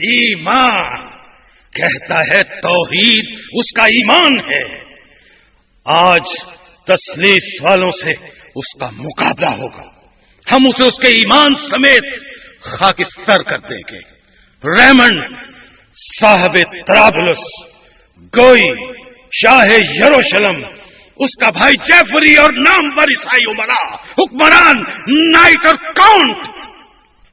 ایمان کہتا ہے توحید اس کا ایمان ہے. آج تسلیس والوں سے اس کا مقابلہ ہوگا. ہم اسے اس کے ایمان سمیت خاکستر کر دیں گے. ریمنڈ صاحب طرابلس، گوئی شاہ یروشلم، اس کا بھائی جیفری اور نامور عیسائی امراء، حکمران، نائٹ اور کاؤنٹ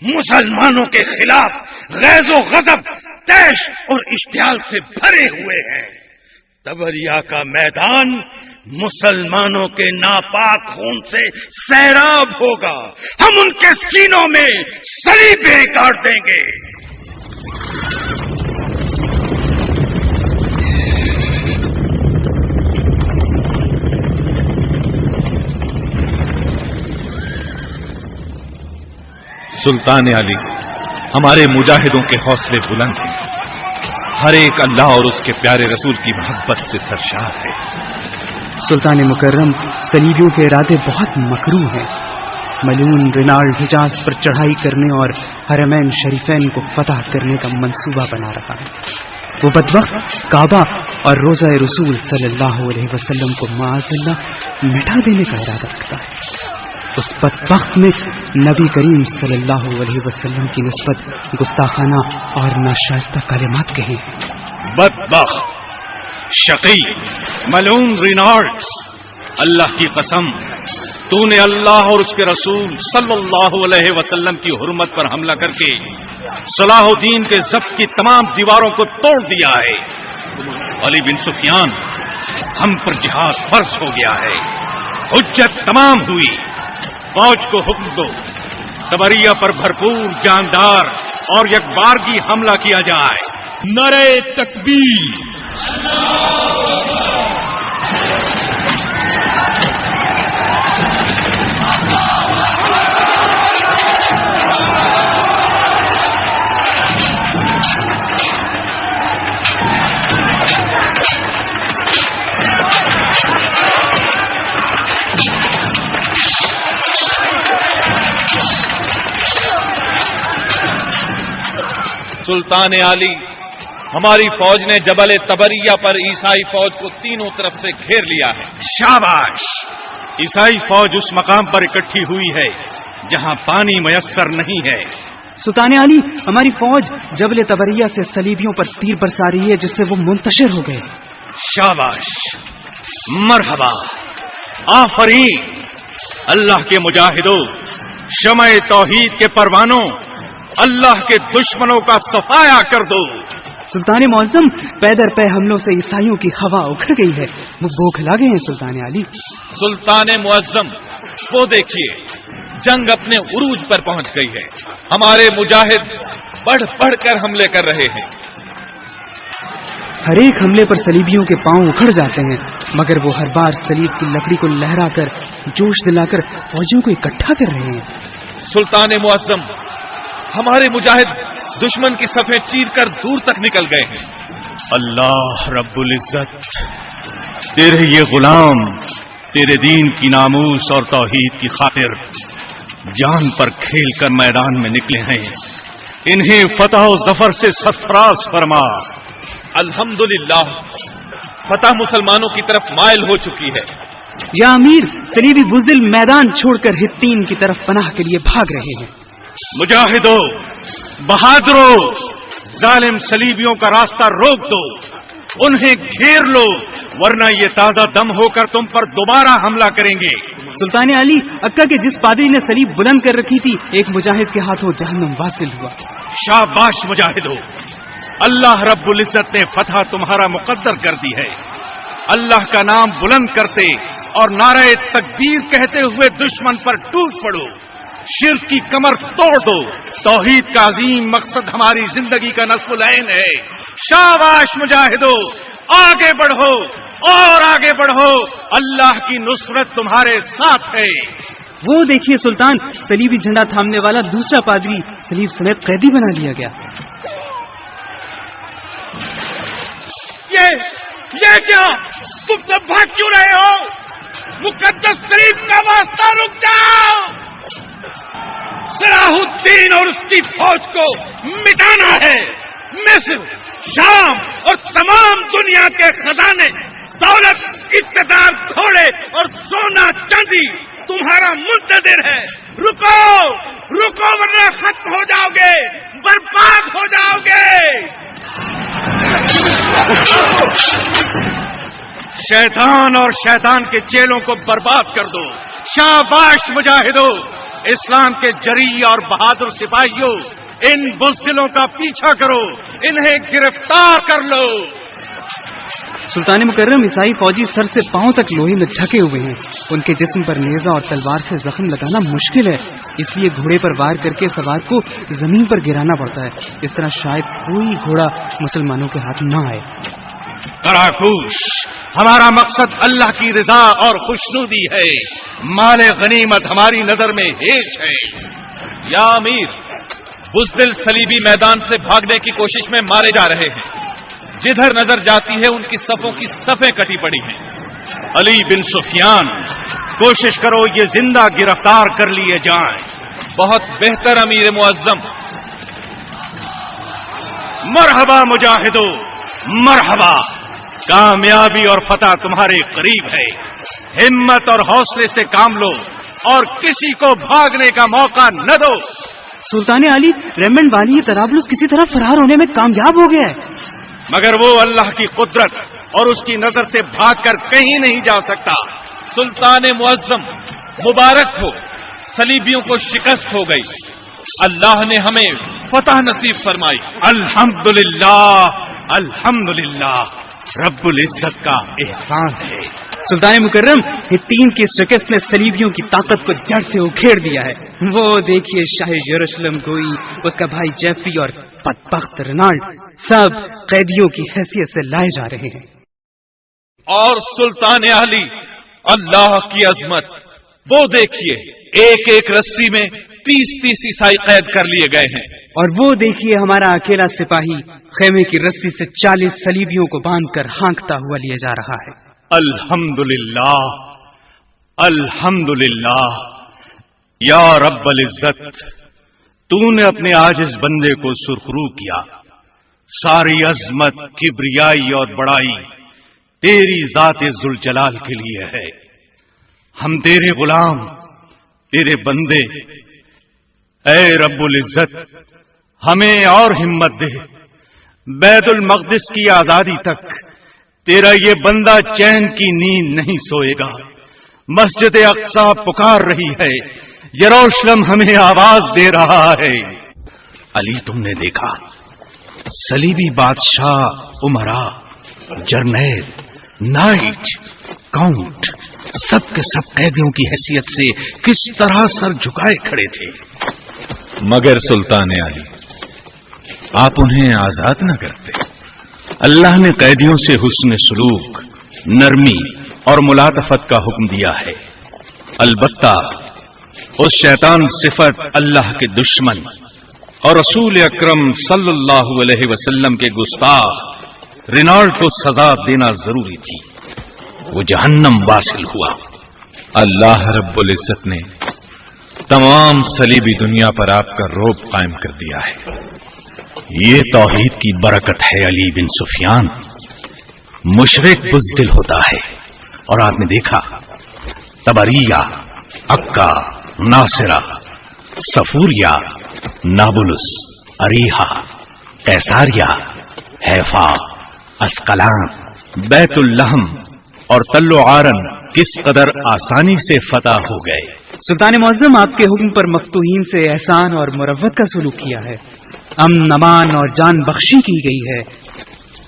مسلمانوں کے خلاف غیظ و غضب، تیش اور اشتعال سے بھرے ہوئے ہیں. تبریہ کا میدان مسلمانوں کے ناپاک خون سے سیراب ہوگا. ہم ان کے سینوں میں صلیبیں گاڑ دیں گے. سلطان علی، ہمارے مجاہدوں کے حوصلے بلند ہیں. ہر ایک اللہ اور اس کے پیارے رسول کی محبت سے سرشار ہے. سلطان مکرم، صلیبیوں کے ارادے بہت مکروہ ہیں. ملعون رینالڈ حجاز پر چڑھائی کرنے اور حرمین شریفین کو فتح کرنے کا منصوبہ بنا رہا ہے. وہ بدبخت کعبہ اور روضہ رسول صلی اللہ علیہ وسلم کو معاذ اللہ مٹا دینے کا ارادہ رکھتا ہے. اس بدبخت نے نبی کریم صلی اللہ علیہ وسلم کی نسبت گستاخانہ اور ناشائستہ کلمات کہے. بدبخت، شقی، ملعون رینالڈ، اللہ کی قسم تو نے اللہ اور اس کے رسول صلی اللہ علیہ وسلم کی حرمت پر حملہ کر کے صلاح الدین کے ضبط کی تمام دیواروں کو توڑ دیا ہے. علی بن سفیان، ہم پر جہاد فرض ہو گیا ہے. حجت تمام ہوئی. فوج کو حکم دو تبریہ پر بھرپور جاندار اور یکبارگی حملہ کیا جائے. نعرہ تکبیر. سلطان علی، ہماری فوج نے جبل تبریہ پر عیسائی فوج کو تینوں طرف سے گھیر لیا ہے. شاباش. عیسائی فوج اس مقام پر اکٹھی ہوئی ہے جہاں پانی میسر نہیں ہے. سلطان علی، ہماری فوج جبل تبریہ سے صلیبیوں پر تیر برسا رہی ہے جس سے وہ منتشر ہو گئے. شاباش، مرحبا، آفرین. اللہ کے مجاہدوں، شمع توحید کے پروانوں، اللہ کے دشمنوں کا صفایا کر دو. سلطان معظم، پے در پے حملوں سے عیسائیوں کی ہوا اکھڑ گئی ہے. وہ بوکھلا گئے ہیں سلطان علی. سلطان معظم، وہ دیکھیے جنگ اپنے عروج پر پہنچ گئی ہے. ہمارے مجاہد بڑھ بڑھ کر حملے کر رہے ہیں. ہر ایک حملے پر صلیبیوں کے پاؤں اکھڑ جاتے ہیں، مگر وہ ہر بار صلیب کی لکڑی کو لہرا کر جوش دلا کر فوجیوں کو اکٹھا کر رہے ہیں. سلطان معظم، ہمارے مجاہد دشمن کی صفیں چیر کر دور تک نکل گئے ہیں. اللہ رب العزت، تیرے یہ غلام تیرے دین کی ناموس اور توحید کی خاطر جان پر کھیل کر میدان میں نکلے ہیں. انہیں فتح و ظفر سے سرفراز فرما. الحمدللہ، فتح مسلمانوں کی طرف مائل ہو چکی ہے. یا امیر، صلیبی بزدل میدان چھوڑ کر ہتین کی طرف پناہ کے لیے بھاگ رہے ہیں. مجاہدوں، بہادروں، ظالم صلیبیوں کا راستہ روک دو، انہیں گھیر لو، ورنہ یہ تازہ دم ہو کر تم پر دوبارہ حملہ کریں گے. سلطان علی، اکا کے جس پادری نے صلیب بلند کر رکھی تھی ایک مجاہد کے ہاتھوں جہنم واصل ہوا. شاباش مجاہدوں، اللہ رب العزت نے فتح تمہارا مقدر کر دی ہے. اللہ کا نام بلند کرتے اور نعرہ تکبیر کہتے ہوئے دشمن پر ٹوٹ پڑو. شرک کی کمر توڑ دو. توحید کا عظیم مقصد ہماری زندگی کا نصب العین ہے. شاباش مجاہدو، آگے بڑھو اور آگے بڑھو. اللہ کی نصرت تمہارے ساتھ ہے. وہ دیکھیے سلطان، صلیبی جھنڈا تھامنے والا دوسرا پادری صلیب سمیت قیدی بنا لیا گیا. یہ کیا؟ تم سب بھاگ کیوں رہے ہو؟ مقدس صلیب کا واسطہ، رک جاؤ. صلاح الدین اور اس کی فوج کو مٹانا ہے. مصر، شام اور تمام دنیا کے خزانے، دولت، اقتدار، گھوڑے اور سونا چاندی تمہارا منتظر ہے. رکو رکو ورنہ ختم ہو جاؤ گے، برباد ہو جاؤ گے. شیطان اور شیطان کے چیلوں کو برباد کر دو. شاباش مجاہدوں، اسلام کے جری اور بہادر سپاہیوں، ان بزدلوں کا پیچھا کرو، انہیں گرفتار کر لو. سلطان مکرم، عیسائی فوجی سر سے پاؤں تک لوہے میں ڈھکے ہوئے ہیں. ان کے جسم پر نیزہ اور تلوار سے زخم لگانا مشکل ہے، اس لیے گھوڑے پر وار کر کے سوار کو زمین پر گرانا پڑتا ہے. اس طرح شاید کوئی گھوڑا مسلمانوں کے ہاتھ نہ آئے. قراقوش، ہمارا مقصد اللہ کی رضا اور خوشنودی ہے. مال غنیمت ہماری نظر میں ہیچ ہے. یا امیر، بزدل صلیبی میدان سے بھاگنے کی کوشش میں مارے جا رہے ہیں. جدھر نظر جاتی ہے ان کی صفوں کی صفیں کٹی پڑی ہیں. علی بن سفیان، کوشش کرو یہ زندہ گرفتار کر لیے جائیں. بہت بہتر امیر معظم. مرحبا مجاہدو، مرحبا. کامیابی اور فتح تمہارے قریب ہے. ہمت اور حوصلے سے کام لو اور کسی کو بھاگنے کا موقع نہ دو. سلطان علی، ریمنڈ والی طرابلس کسی طرح فرار ہونے میں کامیاب ہو گیا ہے. مگر وہ اللہ کی قدرت اور اس کی نظر سے بھاگ کر کہیں نہیں جا سکتا. سلطان معظم، مبارک ہو، صلیبیوں کو شکست ہو گئی. اللہ نے ہمیں فتح نصیب فرمائی. الحمدللہ الحمدللہ، رب العزت کا احسان ہے. سلطان مکرم، ہتین کی شکست نے صلیبیوں کی طاقت کو جڑ سے اکھیڑ دیا ہے. وہ دیکھیے، شاہ یروشلم گوئی، اس کا بھائی جیفری اور بدبخت رینالڈ سب قیدیوں کی حیثیت سے لائے جا رہے ہیں. اور سلطان علی، اللہ کی عظمت، وہ دیکھیے، ایک ایک رسی میں 30 عیسائی قید کر لیے گئے ہیں. اور وہ دیکھیے، ہمارا اکیلا سپاہی خیمے کی رسی سے 40 صلیبیوں کو باندھ کر ہانکتا ہوا لیا جا رہا ہے. الحمدللہ الحمدللہ. یا رب العزت، تو نے اپنے عاجز بندے کو سرخرو کیا. ساری عظمت، کبریائی اور بڑائی تیری ذات ذوالجلال کے لیے ہے. ہم تیرے غلام، تیرے بندے. اے رب العزت، ہمیں اور ہمت دے. بیت المقدس کی آزادی تک تیرا یہ بندہ چین کی نیند نہیں سوئے گا. مسجد اقصی پکار رہی ہے، یروشلم ہمیں آواز دے رہا ہے. علی، تم نے دیکھا صلیبی بادشاہ، امراء، جرنیل، نائٹ، کاؤنٹ، سب کے سب قیدیوں کی حیثیت سے کس طرح سر جھکائے کھڑے تھے. مگر سلطان علی، آپ انہیں آزاد نہ کرتے. اللہ نے قیدیوں سے حسن سلوک، نرمی اور ملاطفت کا حکم دیا ہے. البتہ اس شیطان صفت اللہ کے دشمن اور رسول اکرم صلی اللہ علیہ وسلم کے گستاخ رینالڈ کو سزا دینا ضروری تھی. وہ جہنم واصل ہوا. اللہ رب العزت نے تمام صلیبی دنیا پر آپ کا رعب قائم کر دیا ہے. یہ توحید کی برکت ہے علی بن سفیان. مشرک بزدل ہوتا ہے، اور آپ نے دیکھا تبریہ، عکا، ناصرہ، صفوریہ، نابلس، اریحا، قیساریہ، حیفا، اسقلان، بیت اللحم اور تل و عارن کس قدر آسانی سے فتح ہو گئے. سلطان معظم، آپ کے حکم پر مفتوحین سے احسان اور مروت کا سلوک کیا ہے. امن، امان اور جان بخشی کی گئی ہے.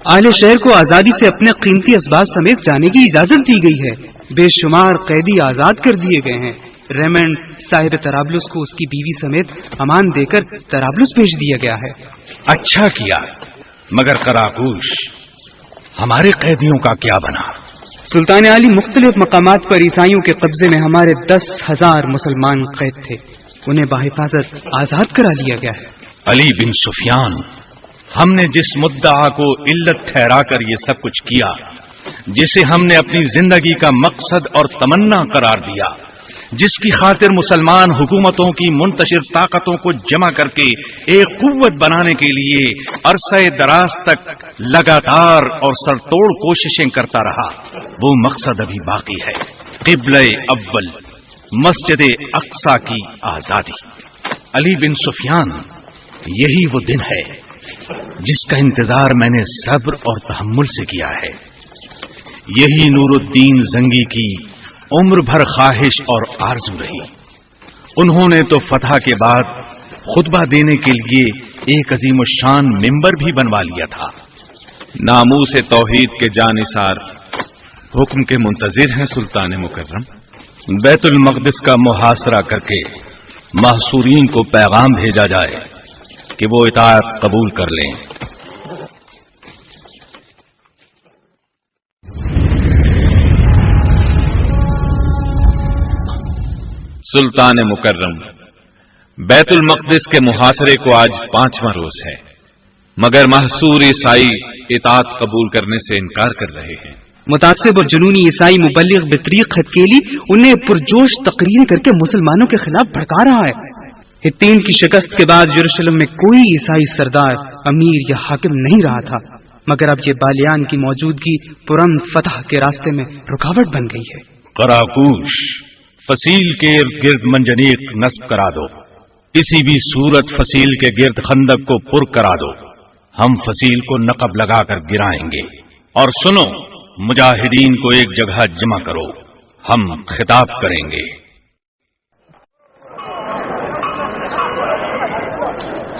اہل شہر کو آزادی سے اپنے قیمتی اسباب سمیت جانے کی اجازت دی گئی ہے. بے شمار قیدی آزاد کر دیے گئے ہیں. ریمنڈ صاحب طرابلس کو اس کی بیوی سمیت امان دے کر طرابلس بھیج دیا گیا ہے. اچھا کیا. مگر قراقوش، ہمارے قیدیوں کا کیا بنا؟ سلطان علی، مختلف مقامات پر عیسائیوں کے قبضے میں ہمارے 10,000 مسلمان قید تھے. انہیں بحفاظت آزاد کرا لیا گیا ہے. علی بن سفیان، ہم نے جس مدعا کو علت ٹھہرا کر یہ سب کچھ کیا، جسے ہم نے اپنی زندگی کا مقصد اور تمنا قرار دیا، جس کی خاطر مسلمان حکومتوں کی منتشر طاقتوں کو جمع کر کے ایک قوت بنانے کے لیے عرصہ دراز تک لگاتار اور سرتوڑ کوششیں کرتا رہا، وہ مقصد ابھی باقی ہے، قبلہ اول مسجد اقصی کی آزادی۔ علی بن سفیان، یہی وہ دن ہے جس کا انتظار میں نے صبر اور تحمل سے کیا ہے۔ یہی نور الدین زنگی کی عمر بھر خواہش اور آرزو رہی۔ انہوں نے تو فتح کے بعد خطبہ دینے کے لیے ایک عظیم الشان ممبر بھی بنوا لیا تھا۔ ناموس توحید کے جانثار حکم کے منتظر ہیں سلطان مکرم۔ بیت المقدس کا محاصرہ کر کے محصورین کو پیغام بھیجا جائے کہ وہ اطاعت قبول کر لیں۔ سلطان مکرم، بیت المقدس کے محاصرے کو آج 5واں روز ہے، مگر محصور عیسائی اطاعت قبول کرنے سے انکار کر رہے ہیں۔ متعصب اور جنونی عیسائی مبلغ بطریق ہتکیلی انہیں پرجوش تقریریں کر کے مسلمانوں کے خلاف بھڑکا رہا ہے۔ ہتین کی شکست کے بعد یروشلم میں کوئی عیسائی سردار، امیر یا حاکم نہیں رہا تھا، مگر اب یہ بالیان کی موجودگی پرامن فتح کے راستے میں رکاوٹ بن گئی ہے۔ قراقوش، فصیل کے ارد گرد منجنیق نصب کرا دو، کسی بھی صورت فصیل کے گرد خندق کو پر کرا دو، ہم فصیل کو نقب لگا کر گرائیں گے۔ اور سنو، مجاہدین کو ایک جگہ جمع کرو، ہم خطاب کریں گے۔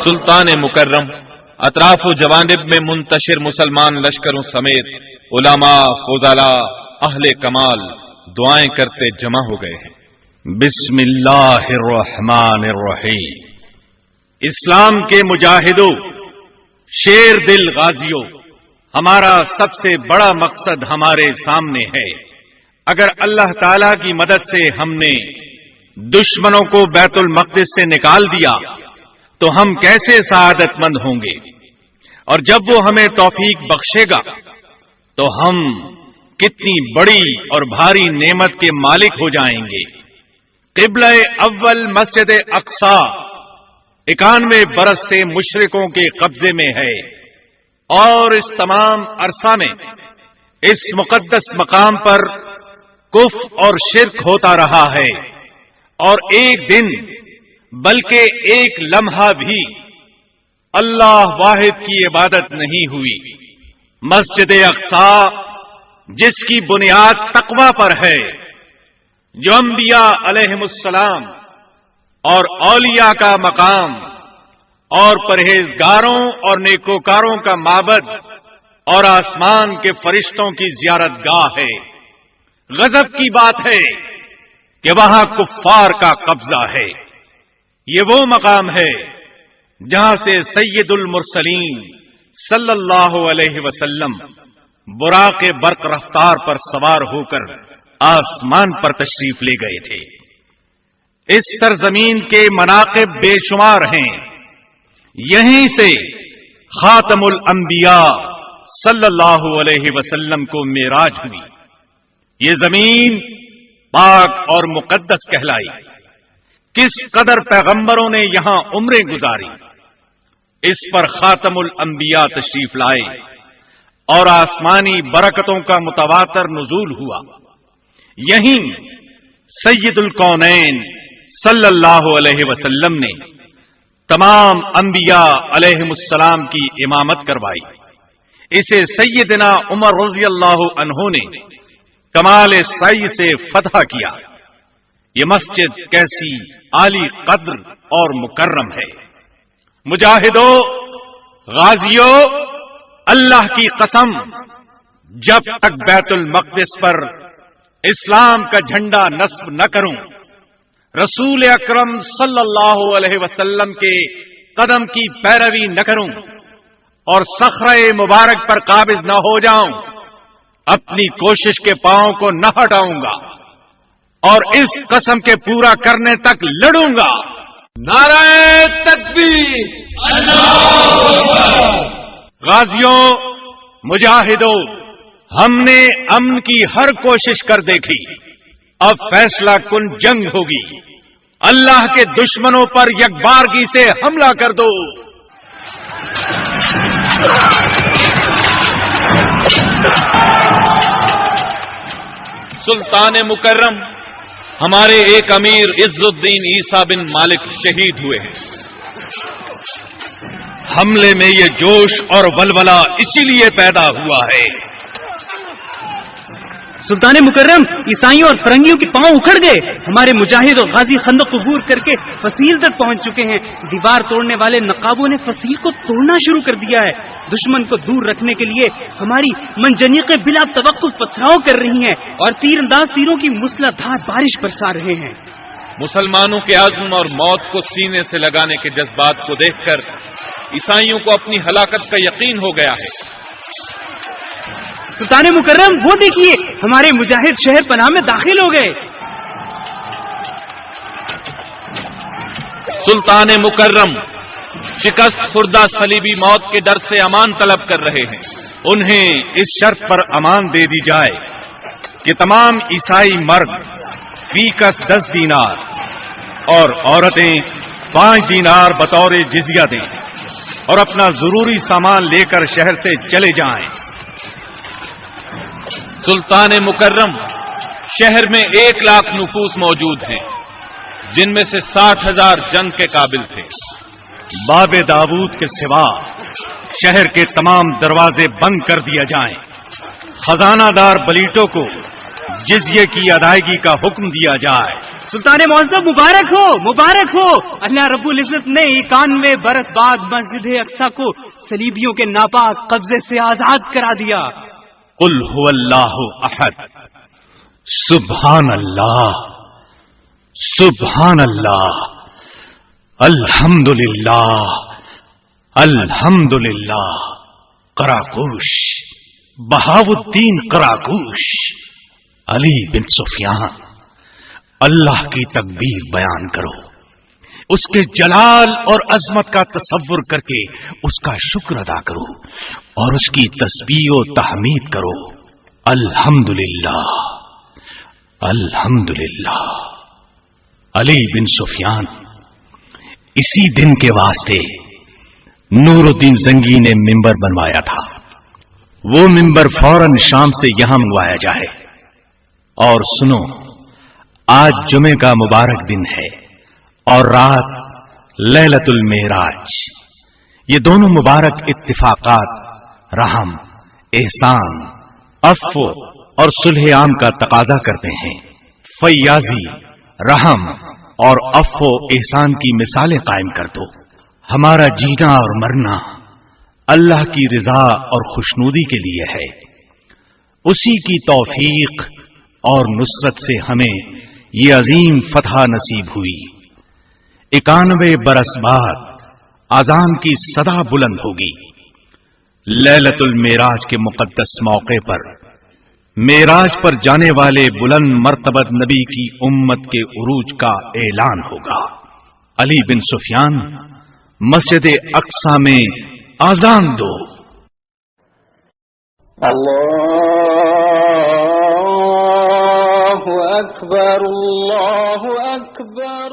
سلطان مکرم، اطراف و جوانب میں منتشر مسلمان لشکروں سمیت علماء، فضلاء، اہل کمال دعائیں کرتے جمع ہو گئے ہیں۔ بسم اللہ الرحمن الرحیم۔ اسلام کے مجاہدوں، شیر دل غازیوں، ہمارا سب سے بڑا مقصد ہمارے سامنے ہے۔ اگر اللہ تعالی کی مدد سے ہم نے دشمنوں کو بیت المقدس سے نکال دیا تو ہم کیسے سعادت مند ہوں گے، اور جب وہ ہمیں توفیق بخشے گا تو ہم کتنی بڑی اور بھاری نعمت کے مالک ہو جائیں گے۔ قبلہ اول مسجد اقصی 91 برس سے مشرکوں کے قبضے میں ہے، اور اس تمام عرصہ میں اس مقدس مقام پر کفر اور شرک ہوتا رہا ہے، اور ایک دن بلکہ ایک لمحہ بھی اللہ واحد کی عبادت نہیں ہوئی۔ مسجد اقصی جس کی بنیاد تقوی پر ہے، جو انبیاء علیہم السلام اور اولیاء کا مقام اور پرہیزگاروں اور نیکوکاروں کا معبد اور آسمان کے فرشتوں کی زیارت گاہ ہے۔ غضب کی بات ہے کہ وہاں کفار کا قبضہ ہے۔ یہ وہ مقام ہے جہاں سے سید المرسلین صلی اللہ علیہ وسلم براق برق رفتار پر سوار ہو کر آسمان پر تشریف لے گئے تھے۔ اس سرزمین کے مناقب بے شمار ہیں، یہیں سے خاتم الانبیاء صلی اللہ علیہ وسلم کو معراج ہوئی۔ یہ زمین پاک اور مقدس کہلائی۔ کس قدر پیغمبروں نے یہاں عمریں گزاری۔ اس پر خاتم الانبیاء تشریف لائے اور آسمانی برکتوں کا متواتر نزول ہوا۔ یہیں سید الکونین صلی اللہ علیہ وسلم نے تمام انبیاء علیہم السلام کی امامت کروائی۔ اسے سیدنا عمر رضی اللہ عنہ نے کمال سعی سے فتح کیا۔ یہ مسجد کیسی عالی قدر اور مکرم ہے۔ مجاہدوں، غازیوں، اللہ کی قسم، جب تک بیت المقدس پر اسلام کا جھنڈا نصب نہ کروں، رسول اکرم صلی اللہ علیہ وسلم کے قدم کی پیروی نہ کروں اور صخرہ مبارک پر قابض نہ ہو جاؤں، اپنی کوشش کے پاؤں کو نہ ہٹاؤں گا اور اس قسم کے پورا کرنے تک لڑوں گا۔ نعرہ تکبیر، اللہ اکبر۔ غازیوں، مجاہدوں، ہم نے امن کی ہر کوشش کر دیکھی، اب فیصلہ کن جنگ ہوگی. اللہ کے دشمنوں پر یکبارگی سے حملہ کر دو. سلطان مکرم، ہمارے ایک امیر عز الدین عیسیٰ بن مالک شہید ہوئے ہیں. حملے میں یہ جوش اور ولولہ اسی لیے پیدا ہوا ہے. سلطان مکرم، عیسائیوں اور فرنگیوں کے پاؤں اکھڑ گئے. ہمارے مجاہد اور غازی خندق عبور کر کے فصیل تک پہنچ چکے ہیں. دیوار توڑنے والے نقابوں نے فصیل کو توڑنا شروع کر دیا ہے. دشمن کو دور رکھنے کے لیے ہماری منجنیقیں بلا توقف پتھراؤ کر رہی ہیں اور تیر انداز تیروں کی موسلادھار بارش برسا رہے ہیں. مسلمانوں کے عزم اور موت کو سینے سے لگانے کے جذبات کو دیکھ کر عیسائیوں کو اپنی ہلاکت کا یقین ہو گیا ہے. سلطان مکرم، وہ دیکھیے ہمارے مجاہد شہر پناہ میں داخل ہو گئے. سلطان مکرم شکست خوردہ صلیبی موت کے ڈر سے امان طلب کر رہے ہیں. انہیں اس شرط پر امان دے دی جائے کہ تمام عیسائی مرد فی کس 10 دینار اور عورتیں 5 دینار بطور جزیہ دیں اور اپنا ضروری سامان لے کر شہر سے چلے جائیں. سلطان مکرم، شہر میں 1 لاکھ نفوس موجود ہیں، جن میں سے 60,000 جنگ کے قابل تھے. باب داود کے سوا شہر کے تمام دروازے بند کر دیا جائیں. خزانہ دار بلیٹوں کو جزیے کی ادائیگی کا حکم دیا جائے. سلطان معظم، مبارک ہو، مبارک ہو. اللہ رب العزت نے 91 برس بعد مسجد اقصی کو صلیبیوں کے ناپاک قبضے سے آزاد کرا دیا. قل هو اللہ احد. سبحان اللہ، سبحان اللہ، الحمدللہ، الحمدللہ. قراقوش، بہاؤالدین قراقوش، علی بن سفیان. اللہ کی تکبیر بیان کرو، اس کے جلال اور عظمت کا تصور کر کے اس کا شکر ادا کرو اور اس کی تسبیح و تحمید کرو. الحمدللہ، الحمدللہ. علی بن سفیان، اسی دن کے واسطے نور الدین زنگی نے ممبر بنوایا تھا. وہ ممبر فوراً شام سے یہاں منگوایا جائے. اور سنو، آج جمعے کا مبارک دن ہے اور رات لیلۃ المعراج. یہ دونوں مبارک اتفاقات رحم، احسان، عفو اور صلح عام کا تقاضا کرتے ہیں. فیاضی، رحم اور عفو و احسان کی مثالیں قائم کر دو. ہمارا جینا اور مرنا اللہ کی رضا اور خوشنودی کے لیے ہے. اسی کی توفیق اور نصرت سے ہمیں یہ عظیم فتح نصیب ہوئی. 91 برس بعد اذان کی صدا بلند ہوگی. لیلۃ المعراج کے مقدس موقع پر معراج پر جانے والے بلند مرتبت نبی کی امت کے عروج کا اعلان ہوگا. علی بن سفیان، مسجد اقصی میں اذان دو. اللہ اکبر، اللہ اکبر.